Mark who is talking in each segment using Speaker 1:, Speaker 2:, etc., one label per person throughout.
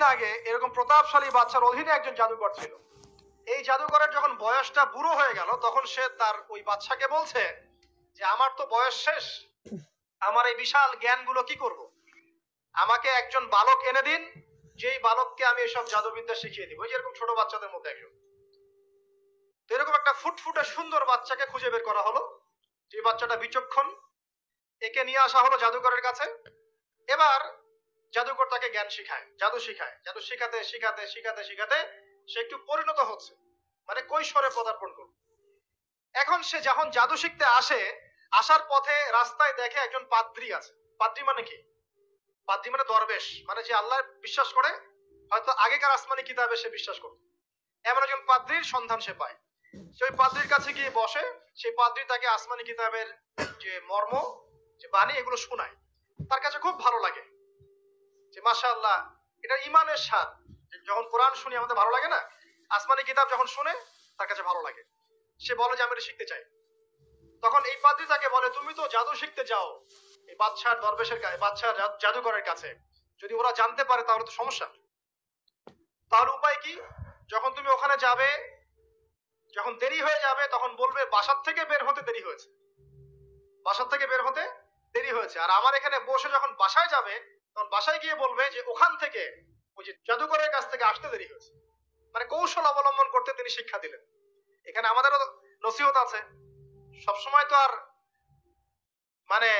Speaker 1: কিছুদিন আগে এরকম প্রতাপশালী বাচ্চার অধীনে একজন জাদুকর ছিল। এই জাদুকরের যখন বয়সটা বুড়ো হয়ে গেল তখন সে তার ওই বাচ্চাকে বলছে যে আমার তো বয়স শেষ, আমার এই বিশাল জ্ঞানগুলো কি করব, আমাকে একজন বালক এনে দিন, যেই বালককে আমি এসব জাদুবিদ্যা শিখিয়ে দিব। যেরকম ছোট বাচ্চাদের মধ্যে একজন। তো এরকম একটা ফুটফুটে সুন্দর বাচ্চাকে খুঁজে বের করা হলো, যে বাচ্চাটা বিচক্ষণ। একে নিয়ে আসা হলো জাদুকরের কাছে। এবার জাদুকর তাকে জ্ঞান শিখায়, জাদু শিখায়। জাদু শিখাতে শিখাতে শিখাতে শিখাতে সে একটু পরিণত হচ্ছে, মানে কৈশোরে পদার্পণ করবে। এখন সে যখন জাদু শিখতে আসে, আসার পথে রাস্তায় দেখে একজন পাদ্রী আছে। পাদ্রী মানে কি? পাদ্রী মানে দরবেশ, মানে যে আল্লাহ বিশ্বাস করে, হয়তো আগেকার আসমানি কিতাবে সে বিশ্বাস করত। এমন একজন পাদ্রীর সন্ধান সে পায়। সেই পাদ্রীর কাছে গিয়ে বসে। সেই পাদ্রী তাকে আসমানি কিতাবের যে মর্ম, যে বাণী, এগুলো শোনায়। তার কাছে খুব ভালো লাগে যে মাশাআল্লাহ, এটা ইমানের স্বাদ। যখন কোরআন শুনি আমাদের ভালো লাগে না, আসমানি কিতাব যখন শুনে তার কাছে ভালো লাগে। সে বলে যে আমি এটা শিখতে চাই। তখন এই পাদ্রী তাকে বলে, তুমি তো জাদু শিখতে যাও এই বাদশার দরবেশের কাছে, বাদশার জাদুকরের কাছে, যদি ওরা জানতে পারে তাহলে তো সমস্যা। তাহলে উপায় কি? যখন তুমি ওখানে যাবে, যখন দেরি হয়ে যাবে, তখন বলবে বাসার থেকে বের হতে দেরি হয়েছে, বাসার থেকে বের হতে দেরি হয়েছে। আর আমার এখানে বসে যখন বাসায় যাবে, তখন বাসায় গিয়ে বলবে যে ওখান থেকে, ওই যে জাদুকরের কাছ থেকে আসতে দেরি হয়েছে। মানে কৌশল অবলম্বন করতে তিনি শিক্ষা দিলেন। এখানে আমাদেরও নসিহত আছে। সবসময় তো আর মানে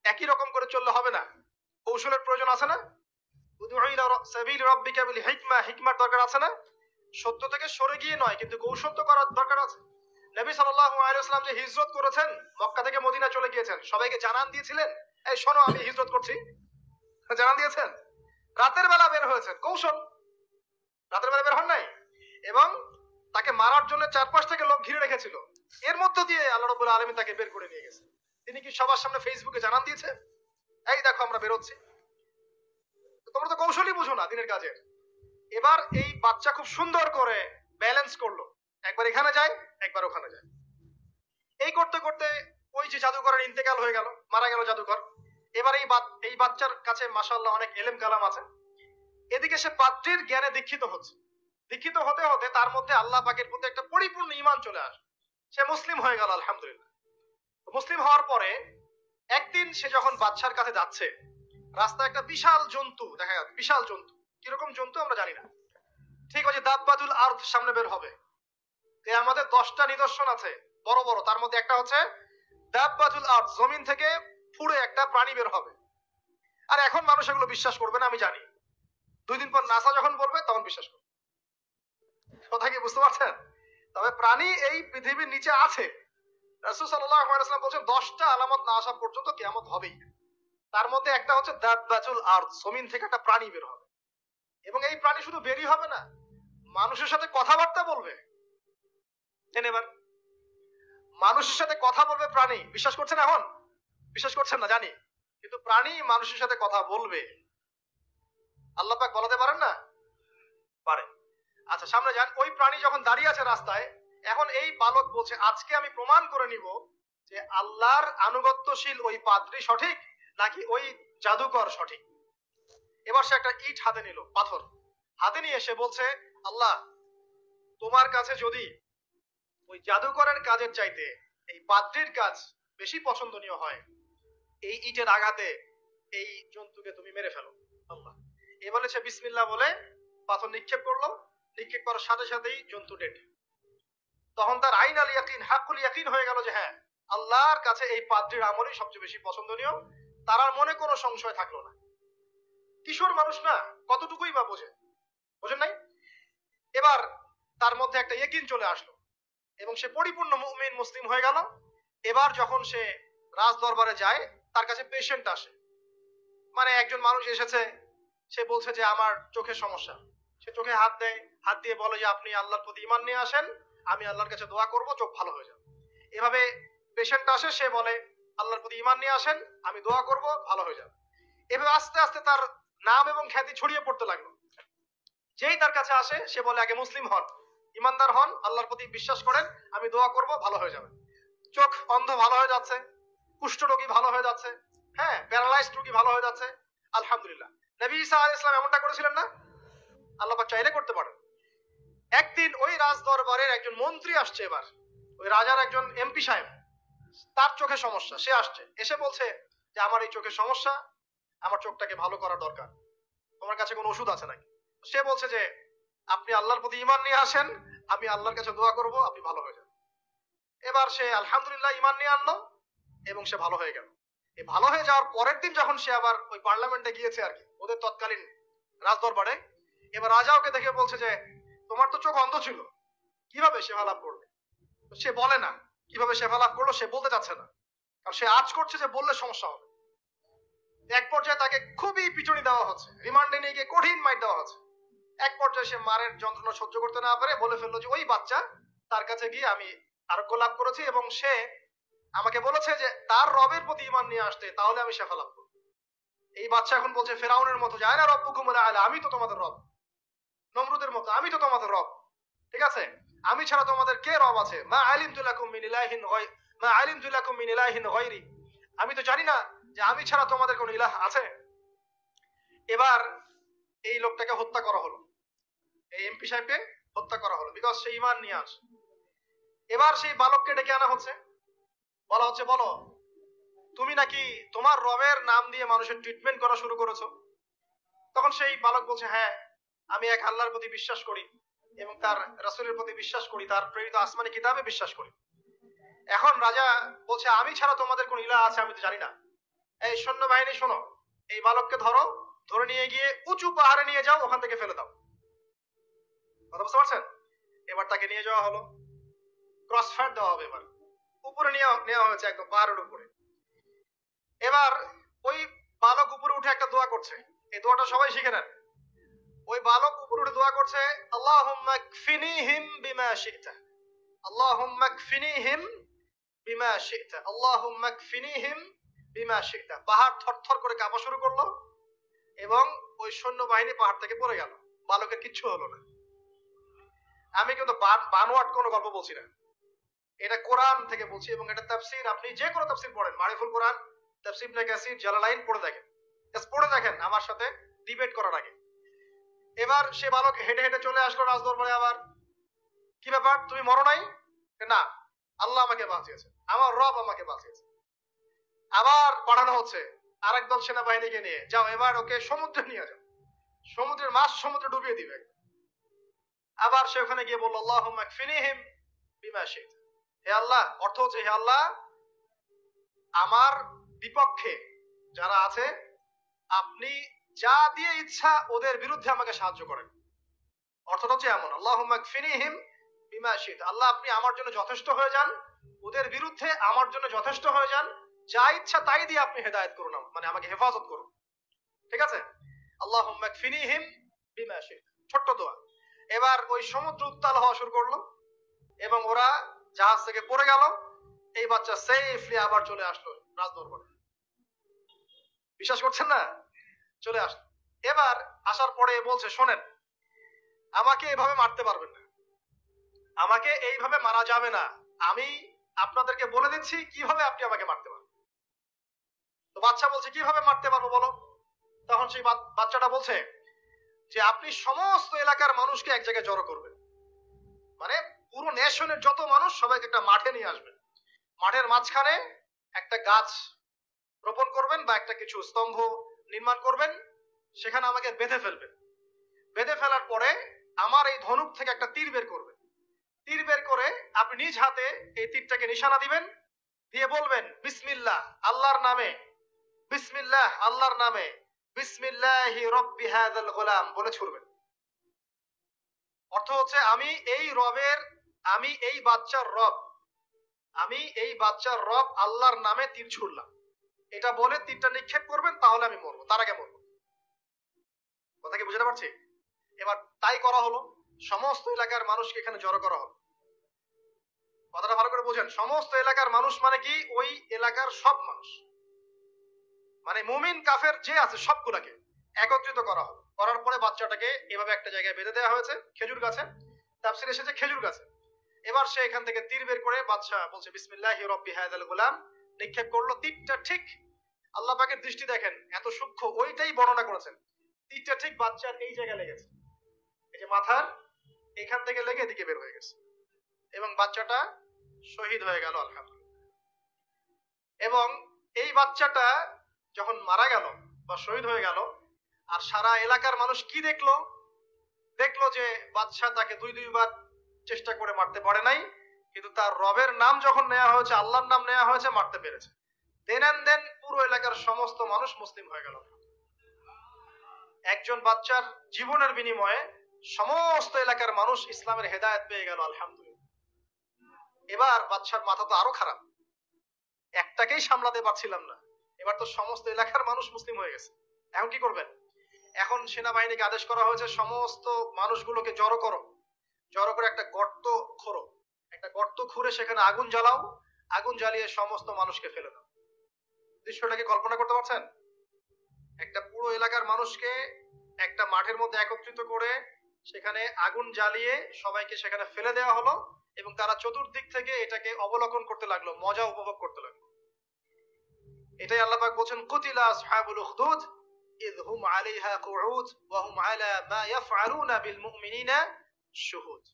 Speaker 1: একই রকম করে চললে হবে না, কৌশলের প্রয়োজন আছে না? হিকমার দরকার আছে না? সত্য থেকে সরে গিয়ে নয়, কিন্তু কৌশল তো করার দরকার আছে। নবী সাল্লাল্লাহু আলাইহি ওয়াসাল্লাম যে হিজরত করেছেন, মক্কা থেকে মদিনা চলে গিয়েছেন, সবাইকে জানান দিয়েছিলেন, এই শোনো আমি হিজরত করছি, জানান দিয়েছেন। রাতের বেলা বের হয়েছেন, কৌশল। রাতের বেলা বের হন নাই, এবং তাকে মারার জন্য চারপাশ থেকে লোক ঘিরে রেখেছিল। এর মধ্য দিয়ে আল্লাহ রাব্বুল আলামিন তাকে বের করে নিয়ে গেছে। তিনি কি সবার সামনে ফেসবুকে জানান দিয়েছে, এই দেখো আমরা বেরোচ্ছি? তোমরা তো কৌশলই বুঝো না দিনের কাজের। এবার এই বাচ্চা খুব সুন্দর করে ব্যালেন্স করলো, একবার এখানে যায় একবার ওখানে যায়। এই করতে করতে ওই যে জাদুকরের ইন্তেকাল হয়ে গেল, মারা গেল জাদুকর। এবার এই বাচ্চার কাছে মাশাআল্লাহ অনেক এলেম কালাম আছে। এদিকে সে পাদ্রীর জ্ঞানে দীক্ষিত হচ্ছে। দীক্ষিত হতে হতে তার মধ্যে আল্লাহ পাকের প্রতি একটা পরিপূর্ণ ঈমান চলে আসে। সে মুসলিম হয়ে গেল, আলহামদুলিল্লাহ। মুসলিম হওয়ার পরে একদিন সে যখন বাদশার কাছে যাচ্ছে, রাস্তায় একটা বিশাল জন্তু দেখা যাচ্ছে। বিশাল জন্তু, কিরকম জন্তু আমরা জানি না। ঠিক আছে, দাব্বাতুল আরদ সামনে বের হবে। আমাদের 10টা নিদর্শন আছে বড় বড়, তার মধ্যে একটা হচ্ছে দাব্বাতুল আরদ, জমিন থেকে পুরো একটা প্রাণী বের হবে। আর এখন মানুষ এগুলো বিশ্বাস করবে না, আমি জানি। 2 দিন পর নাসা যখন বলবে তখন বিশ্বাস করবে। কথা কি বুঝতে পারছেন? তবে প্রাণী এই পৃথিবীর নিচে আছে। রাসূল সাল্লাল্লাহু আলাইহি ওয়াসাল্লাম বলেছেন 10টা আলামত না আসা পর্যন্ত কিয়ামত হবেই। তার মধ্যে একটা হচ্ছে দাব্বাতুল আরদ, জমিন থেকে একটা প্রাণী বের হবে। এবং এই প্রাণী শুধু বেরই হবে না, মানুষের সাথে কথাবার্তা বলবে। এবার মানুষের সাথে কথা বলবে প্রাণী। বিশ্বাস করছেন? এখন বিশ্বাস করছেন না জানি, কিন্তু প্রাণী মানুষের সাথে কথা বলবে। আল্লাহ পাক বলাতে পারেন না? পারে। আচ্ছা, সামনে যান। ওই প্রাণী যখন দাঁড়িয়ে আছে রাস্তায়, এখন এই বালক বলছে আজকে আমি প্রমাণ করে নিব যে আল্লাহর আনুগত্যশীল ওই পাদ্রী সঠিক নাকি ওই জাদুকর সঠিক। এবার সে একটা ইট হাতে নিল, পাথর হাতে নিয়ে সে বলছে, আল্লাহ তোমার কাছে যদি ওই জাদুকরের কাজের চাইতে এই পাদ্রীর কাজ বেশি পছন্দনীয় হয়, এই ইটের আঘাতে এই জন্তুকে তুমি মেরে ফেলো আল্লাহ। এ বলে সে বিসমিল্লাহ বলে পাথর নিক্ষেপ করলো। নিক্ষেপ করার সাথে সাথেই জন্তু ডেড। তখন তার আইন আল ইয়াকিন, হাক্কুল ইয়াকিন হয়ে গেল যে হ্যাঁ, আল্লাহর কাছে এই পাদ্রীর আমলই সবচেয়ে বেশি পছন্দনীয়। তার আর মনে কোনো সংশয় থাকলো না। কিশোর মানুষ না, কতটুকুই বা বোঝে, বোঝেন নাই? এবার তার মধ্যে একটা ইয়াকিন চলে আসলো এবং সে পরিপূর্ণ মুমিন মুসলিম হয়ে গেল। এবার যখন সে রাজ দরবারে যায়, তার কাছে পেশেন্ট আসে। মানে একজন মানুষ এসেছে, সে বলছে যে আমার চোখের সমস্যা। সে চোখে হাত দেয়, হাত দিয়ে বলে যে আপনি আল্লাহর প্রতি ঈমান নিয়ে আসেন, আমি আল্লাহর কাছে দোয়া করব চোখ ভালো হয়ে যাবে। এভাবে পেশেন্ট আসে, সে বলে আল্লাহর প্রতি ঈমান নিয়ে আসেন, আমি দোয়া করব ভালো হয়ে যাবে। এভাবে আস্তে আস্তে তার নাম এবং খ্যাতি ছড়িয়ে পড়তে লাগলো। যেই তার কাছে আসে সে বলে আগে মুসলিম হন, ইমানদার হন, আল্লাহর প্রতি বিশ্বাস করেন, আমি দোয়া করব ভালো হয়ে যাবে। চোখ অন্ধ ভালো হয়ে যাচ্ছে, কুষ্ঠ রোগী ভালো হয়ে যাচ্ছে, হ্যাঁ প্যারালাইজড রোগী ভালো হয়ে যাচ্ছে, আলহামদুলিল্লাহ। নবী ঈসা আলাইহিস সালাম এমনটা করেছিলেন না? আল্লাহ পাক চাইলে করতে পারেন। একদিন ওই রাজ দরবারের একজন মন্ত্রী আসছে, এবার ওই রাজার একজন এমপি সাহেব, তার চোখে সমস্যা, সে আসছে, এসে বলছে যে আমার এই চোখের সমস্যা, আমার চোখটাকে ভালো করা দরকার, তোমার কাছে কোনো ওষুধ আছে নাকি? সে বলছে যে আপনি আল্লাহর প্রতি ঈমান নিয়ে আসেন, আমি আল্লাহর কাছে দোয়া করব, আপনি ভালো হয়ে যান। এবার সে আলহামদুলিল্লাহ ঈমান নিয়ে আনলো এবং সে ভালো হয়ে গেল। এই ভালো হয়ে যাওয়ার পরের দিন যখন সে আবার ওই পার্লামেন্টে গিয়েছে আর কি, ওদের তৎকালীন রাজদরবারে, এবার রাজা ওকে দেখে বলছে যে তোমার তো চোখ অন্ধ ছিল, কিভাবে সেবা লাভ করবে? সে বলে না কিভাবে সেবা লাভ করলো, সে বলতে চাচ্ছে না, কারণ সে আজ করছে যে বললে সমস্যা হবে। এক পর্যায়ে তাকে খুবই পিটুনি দেওয়া হচ্ছে, রিমান্ডে নিয়ে গিয়ে কঠিন মাইর দেওয়া হচ্ছে। এক পর্যায়ে সে মারের যন্ত্রণা সহ্য করতে না পারে বলে ফেললো যে ওই বাচ্চা, তার কাছে গিয়ে আমি আরোগ্য লাভ করেছি এবং সে আমাকে বলেছে যে তার রবের প্রতি ঈমান নিয়ে আসতে, তাহলে আমি শেফা লাভ করব। এই বাচ্চা এখন বলছে ফেরাউনের মতো, যায় না রব্বুকুমুল আলা, আমি তো তোমাদের রব, নমরুদের মতো আমি তো তোমাদের রব, ঠিক আছে, আমি ছাড়া তোমাদের কে রব আছে? মা আলিমতু লাকুম মিন ইলাহিন গায়রি, মা আলিমতু লাকুম মিন ইলাহিন গায়রি, আমি তো জানি না যে আমি ছাড়া তোমাদের কোনো ইলাহ আছে। এবার এই লোকটাকে হত্যা করা হলো, এই এমপি সাহেবকে হত্যা করা হলো, বিকজ সে ঈমান নিয়ে আসে। এবার সেই বালককে ডেকে আনা হচ্ছে, বলা হচ্ছে বলো তুমি নাকি তোমার রবের নাম দিয়ে মানুষের ট্রিটমেন্ট করা শুরু করেছো? তখন সেই বালক বলছে হ্যাঁ, আমি এক আল্লাহর প্রতি বিশ্বাস করি এবং তার রাসূলের প্রতি বিশ্বাস করি, তার প্রেরিত আসমানি কিতাবে বিশ্বাস করি। এখন রাজা বলছে আমি ছাড়া তোমাদের কোন ইলাহ আছে আমি তো জানি না। এই সৈন্যবাহিনী শোনো, এই বালককে ধরো, ধরে নিয়ে গিয়ে উঁচু পাহাড়ে নিয়ে যাও, ওখান থেকে ফেলে দাও। কথা বুঝতে পারছেন? এবার তাকে নিয়ে যাওয়া হলো, ক্রস ফায়ার দেওয়া হবে, এবার উপরে নেওয়া হয়েছে একদম পাহাড়ের উপরে। এবার ওই বালক উপরে উঠে একটা দোয়া করছে, এই দোয়াটা সবাই শিখে নেন। ওই বালক উপরে উঠে দোয়া করছে আল্লাহুম্মা কফিনিহিম বিমা শি'তা, আল্লাহুম্মা কফিনিহিম বিমা শি'তা, আল্লাহুম্মা কফিনিহিম বিমা শি'তা। পাহাড় থরথর করে কাঁপা শুরু করলো এবং ওই সৈন্যবাহিনী পাহাড় থেকে পড়ে গেল, বালকের কিচ্ছু হলো না। আমি কিন্তু বানোয়াট কোনো গল্প বলছি না, এটা কোরআন থেকে বলছি এবং এটা তাফসীর, আপনি যে কোনো তাফসীর পড়েন, মারিফুল কোরআন, তাফসীর ইবনে কাসির, জালালাইন পড়ে দেখেন, পড়ে দেখেন আমার সাথে ডিবেট করার আগে। এবার সে বালক হেঁটে হেঁটে চলে আসলো রাজদরবারে। আবার কি ব্যাপার, তুমি মরো নাই? না, আল্লাহ আমাকে বাঁচিয়েছে, আমার রব আমাকে বাঁচিয়েছে। আবার পাঠানো হচ্ছে আরেক দল সেনাবাহিনীকে নিয়ে, যাও এবার ওকে সমুদ্রে নিয়ে যাও, সমুদ্রের মাছ সমুদ্রে ডুবিয়ে দিবে। আবার সে ওখানে গিয়ে বলল আল্লাহুম্মা কফিনিহিম বিমা শি'তা, হে আল্লাহ, অর্থ হচ্ছে হে আল্লাহ আমার বিপক্ষে যারা আছে আপনি যা দিয়ে ইচ্ছা ওদের বিরুদ্ধে আমাকে সাহায্য করেন। অর্থটা হচ্ছে এমন, আল্লাহুম্মা কফিনিহিম বিমা শি'তা, আল্লাহ আপনি আমার জন্য যথেষ্ট হয়ে যান, ওদের বিরুদ্ধে আমার জন্য যথেষ্ট হয়ে যান, যা ইচ্ছা তাই দিয়ে আপনি হেদায়েত করুন, মানে আমাকে হেফাজত করুন, ঠিক আছে? আল্লাহুম্মা কফিনিহিম বিমা শি'তা, ছোট্ট দোয়া। এবার ওই সমুদ্র উত্তাল হওয়া শুরু করলো এবং ওরা জাহাজ থেকে পড়ে গেল। এই বাচ্চা সেফলি আবার চলে আসলো রাজদরবারে, বিশ্বাস করছেন না? চলে আসলো। এবার আসার পরে বলছে শোনেন, আমাকে এভাবে মারতে পারবেন না, আমাকে এইভাবে মারা যাবে না, আমি আপনাদেরকে বলে দিচ্ছি কিভাবে আপনি আমাকে মারতে পারবেন। তো বাচ্চা বলছে কিভাবে মারতে পারবো বলো? তখন সেই বাচ্চাটা বলছে যে আপনি সমস্ত এলাকার মানুষকে এক জায়গায় জড়ো করবেন, মানে পুরো নেশনের যত মানুষ সবাইকে একটা মাঠে নিয়ে আসবেন, মাঠের মাঝখানে একটা গাছ রোপণ করবেন বা একটা কিছু স্তম্ভ নির্মাণ করবেন, সেখানে আমাকে বেঁধে ফেলবেন। বেঁধে ফেলার পরে আমার এই ধনুক থেকে একটা তীর বের করবেন, তীর বের করে আপনি নিজ হাতে এই তীরটাকে নিশানা দিবেন, দিয়ে বলবেন বিসমিল্লাহ আল্লাহর নামে, বিসমিল্লাহ আল্লাহর নামে, বিসমিল্লাহি রব্বি হাযাল গোলাম বলে ছুড়বেন। অর্থ হচ্ছে আমি এই রবের, আমি এই বাচ্চার রব, আমি এই বাচ্চার রব আল্লাহর নামে তীর ছুড়লাম, এটা বলে তীরটা নিক্ষেপ করবেন, তাহলে আমি মরবো, তার আগে মরবো। কথা কি বুঝতে পারছি? এবার তাই করা হলো, সমস্ত এলাকার মানুষকে এখানে জড়ো করা হলো। কথাটা ভালো করে বোঝেন, সমস্ত এলাকার মানুষ মানে কি ওই এলাকার সব মানুষ, মানে মুমিন কাফের যে আছে সবগুলাকে একত্রিত করা হলো। করার পরে বাচ্চাটাকে এভাবে একটা জায়গায় বেঁধে দেওয়া হয়েছে, খেজুর গাছে, তাফসীরে এসেছে খেজুর গাছে। এবার সে এখান থেকে তীর বের করে বাদশা বলছে বিসমিল্লাহি রব্বি হাযাল গোলাম, নিক্ষেপ করলো। তীরটা ঠিক, আল্লাহ পাকের দৃষ্টি দেখেন এত সূক্ষ্ম, ওইটাই বর্ণনা করেছেন, তীরটা ঠিক বাচ্চার এই জায়গায় লেগেছে। এই যে মাথার এখান থেকে লেগে এদিকে বের হয়ে গেছে এবং বাচ্চাটা শহীদ হয়ে গেল আলহামদুলিল্লাহ। এবং এই বাচ্চাটা যখন মারা গেল বা শহীদ হয়ে গেল, আর সারা এলাকার মানুষ কি দেখলো? দেখলো যে বাদশা তাকে দুইবার চেষ্টা করে মারতে পারে নাই, কিন্তু তার রবের নাম যখন নেওয়া হয়েছে, আল্লাহর নাম নেওয়া হয়েছে, মারতে পেরেছে। দেন এন্ড দেন পুরো এলাকার সমস্ত মানুষ মুসলিম হয়ে গেল। একজন বাচ্চার জীবনের বিনিময়ে সমস্ত এলাকার মানুষ ইসলামের হেদায়েত পেয়ে গেল আলহামদুলিল্লাহ। এবার বাচ্চার মাথা তো আরো খারাপ, একটাকেই সামলাতে পারছিলাম না, এবার তো সমস্ত এলাকার মানুষ মুসলিম হয়ে গেছে। এখন কি করবেন? এখন সেনাবাহিনীকে আদেশ করা হয়েছে সমস্ত মানুষগুলোকে জড়ো করো, জড়ো করে একটা গর্ত খোঁড়ো, একটা গর্ত খুঁড়ে সেখানে আগুন জ্বালাও, আগুন জ্বালিয়ে সমস্ত মানুষকে ফেলে দাও। দৃশ্যটাকে কল্পনা করতে পারছেন? একটা পুরো এলাকার মানুষকে একটা মাঠের মধ্যে একত্রিত করে সেখানে আগুন জ্বালিয়ে সবাইকে সেখানে ফেলে দেওয়া হলো এবং তারা চতুর্দিক থেকে এটাকে অবলোকন করতে লাগলো, মজা উপভোগ করতে লাগলো। এটাই আল্লাহ পাক বলেন, কুতিলা আসহাবুল উখদুদ ইয হুম আলাইহা কুউদ ওয়া হুম আলা মা ইয়াফআলুনা বিল মুমিনিনা শুহুদ।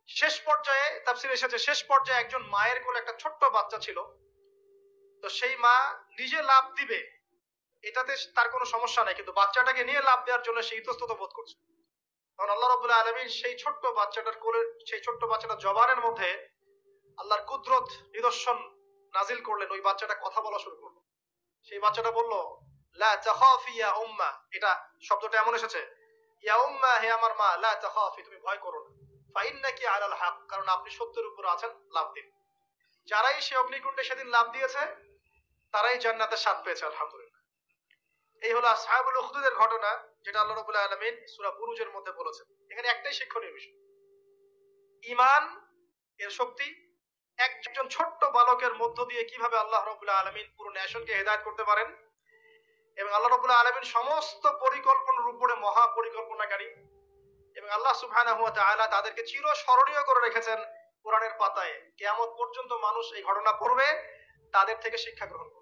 Speaker 1: শেষ পর্যায়ে তাফসীরে এসেছে, শেষ পর্যায়ে একজন মায়ের কোলে একটা ছোট্ট বাচ্চা ছিল। তো সেই মা নিজে লাফ দিবে এটাতে তার কোনো সমস্যা নাই, কিন্তু বাচ্চাটাকে নিয়ে লাফ দেওয়ার জন্য সে ইতস্তত বোধ করছে। তখন আল্লাহ রাব্বুল আলামিন সেই ছোট্ট বাচ্চাটার কোলে, সেই ছোট্ট বাচ্চাটার জবানের মধ্যে আল্লাহর কুদরত নিদর্শন নাজিল করলেন। ওই বাচ্চাটা কথা বলা শুরু করলো। সেই বাচ্চাটা বলল, লা তাখাফি ইয়া উম্মা, এটা শব্দটা এমন এসেছে, ইয়া উম্মা, হে আমার মা, লা তাখাফি, তুমি ভয় করো না, ফাইন্নাকি আলাল হক, কারণ আপনি সত্যের উপর আছেন, লাভ দিন। যারাই সে অগ্নিকুণ্ডে সেদিন লাভ দিয়েছে তারাই জান্নাতের স্বাদ পেয়েছে আলহামদুলিল্লাহ। এই হলো আসহাবুল উখদুদের ঘটনা, যেটা আল্লাহ রাব্বুল আলামিন সূরা বুরুজের মধ্যে বলেছেন। এখানে একটাই শিক্ষণীয় বিষয়, ঈমান এর শক্তি একজন ছোট্ট বালকের মধ্য দিয়ে কিভাবে আল্লাহ রাব্বুল আলামিন পুরো নেশনকে হেদায়েত করতে পারেন, এবং আল্লাহ রাব্বুল আলামিন সমস্ত পরিকল্পনার উপরে মহা পরিকল্পনাকারী, এবং আল্লাহ সুবহানাহু ওয়া তাআলা তাদেরকে চিরস্মরণীয় করে রেখেছেন কোরআনের পাতায়। কিয়ামত পর্যন্ত মানুষ এই ঘটনা পড়বে, তাদের থেকে শিক্ষা গ্রহণ করবে।